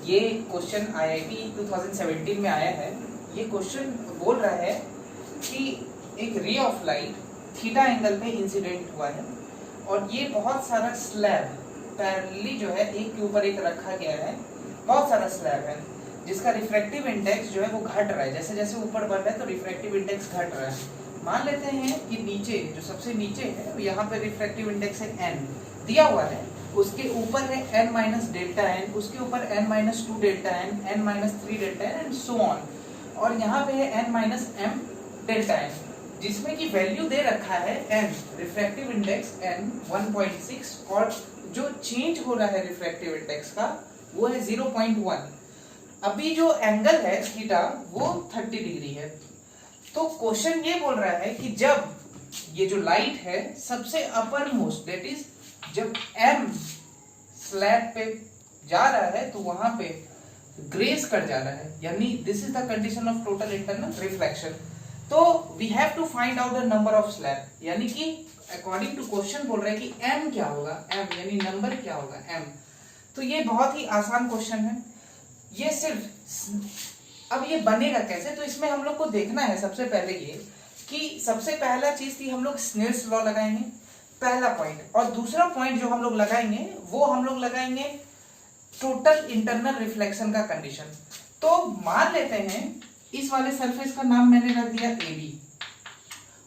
ये question IIT 2017 में आया है। ये क्वेश्चन बोल रहा है कि एक ray of light theta angle पे इंसिडेंट हुआ है और ये बहुत सारा स्लैब पैरेलली जो है एक के ऊपर एक रखा गया है, बहुत सारा स्लैब है जिसका रिफ्रैक्टिव इंडेक्स जो है वो घट रहा है। जैसे जैसे ऊपर बढ़ रहा है तो रिफ्रैक्टिव इंडेक्स घट रहा है। मान लेते हैं कि नीचे जो सबसे नीचे है यहाँ पे रिफ्रैक्टिव इंडेक्स है n दिया हुआ है, उसके ऊपर है n माइनस डेल्टा n, उसके ऊपर n minus 2 delta n, n minus 3 delta n and so on, और यहाँ पे है n minus m delta n, जिसमें की वैल्यू दे रखा है n, रिफ्रैक्टिव इंडेक्स n 1.6 और जो चेंज हो रहा है रिफ्रैक्टिव इंडेक्स का वो है 0.1। अभी जो एंगल है थीटा वो 30 डिग्री है। तो क्वेश्चन ये बोल रहा है कि जब ये जो लाइट है सबसे अपर मोस्ट दैट इज जब m स्लैब पे जा रहा है तो वहां पे ग्रेस कर जा रहा है, यानी this is the condition of total internal reflection. तो we have to find out the number of slab, यानी कि अकॉर्डिंग टू क्वेश्चन बोल रहा है कि m क्या होगा, m यानी नंबर क्या होगा m। तो ये बहुत ही आसान क्वेश्चन है। ये सिर्फ अब ये बनेगा कैसे, तो इसमें हम लोग को देखना है सबसे पहले ये कि सबसे पहला चीज थी हम लोग स्नेल्स लॉ लगाएंगे, पहला पॉइंट, और दूसरा पॉइंट जो हम लोग लगाएंगे वो हम लोग लगाएंगे टोटल इंटरनल रिफ्लेक्शन का कंडीशन। तो मान लेते हैं इस वाले सरफेस का नाम मैंने रख दिया AB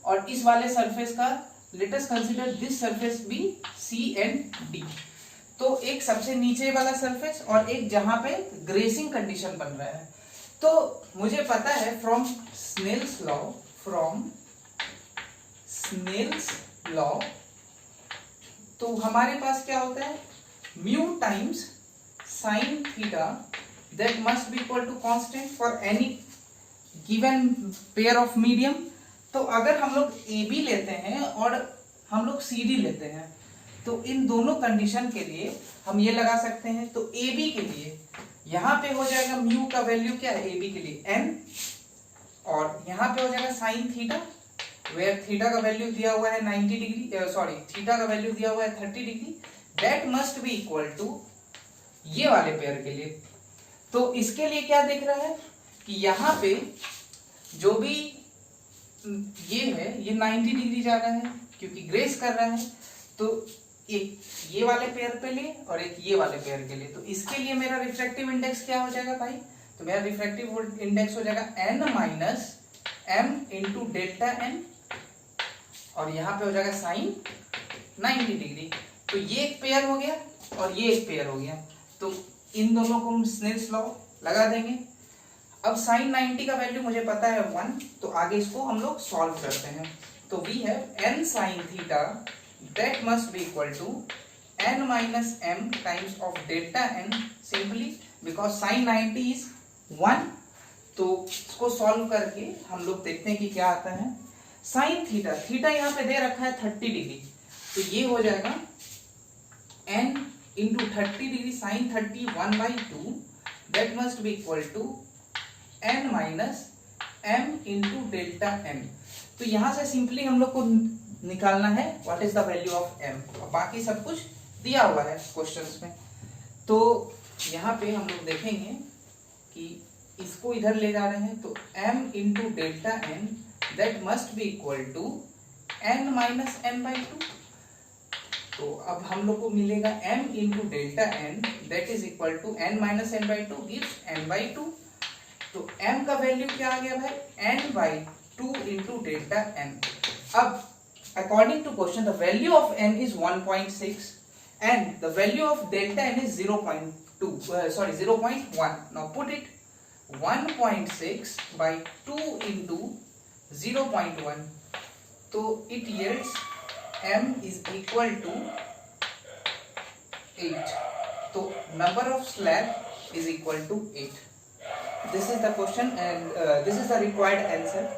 और इस वाले सरफेस का let us consider this surface B C and D। तो एक सबसे नीचे वाला सरफेस और एक जहां पे ग्रेसिंग कंडीशन बन रहा है। तो मुझे पता है फ्रॉम स्नेल्स लॉ तो हमारे पास क्या होता है mu times sine theta that must be equal to constant for any given pair of medium. तो अगर हम लोग AB लेते हैं और हम लोग CD लेते हैं तो इन दोनों कंडीशन के लिए हम ये लगा सकते हैं। तो AB के लिए यहाँ पे हो जाएगा म्यू का वैल्यू क्या है AB के लिए n, और यहाँ पे हो जाएगा साइन थीटा वेयर थीटा का वैल्यू दिया हुआ है 90 डिग्री, सॉरी थीटा का वैल्यू दिया हुआ है 30 degree, that must be equal to ये वाले पेयर के लिए। तो इसके लिए क्या देख रहा है कि यहाँ पे जो भी ये है ये 90 डिग्री जा रहा है क्योंकि ग्रेस कर रहा है। तो एक ये वाले पेयर पे ले और एक ये वाले पेयर के लिए, तो इसके लिए मेरा रिफ्रैक्टिव इंडेक्स क्या हो जाएगा भाई, तो मेरा रिफ्रैक्टिव इंडेक्स हो जाएगा n minus m into delta n और यहाँ पे हो जाएगा साइन 90 डिग्री। तो ये एक पेयर हो गया और ये एक पेयर हो गया, तो इन दोनों को हम स्नेल्स लॉ लगा देंगे। अब साइन 90 का वैल्यू मुझे पता है 1, तो आगे इसको हम लोग सॉल्व करते हैं। तो we have n sine theta that must be equal to n minus m times of delta n simply because sin 90 is 1। तो इसको सॉल्व करके हम लोग देखते हैं कि क्या आता है। sin थीटा यहाँ पे दे रखा है 30 डिग्री, तो ये हो जाएगा n into 30 degree sine 30 1/2 that must be equal to n minus m into delta n। तो यहाँ से सिंपली हम लोग को निकालना है what is the value of m, और बाकी सब कुछ दिया हुआ है क्वेश्चंस में। तो यहाँ पे हम लोग देखेंगे कि इसको इधर ले जा रहे हैं, तो m into delta n that must be equal to n minus n/2। तो अब हम लोग को मिलेगा m into delta n that is equal to n minus n/2 gives n/2। तो m का वैल्यू क्या आ गया भाई n/2 इंटू डेल्टा n। अब according to question the value of n is 1.6 and the value of delta n is 0.1. Now put it 1.6 by 2 into 0.1, so it yields m is equal to 8. So number of slab is equal to 8. This is the question and this is the required answer.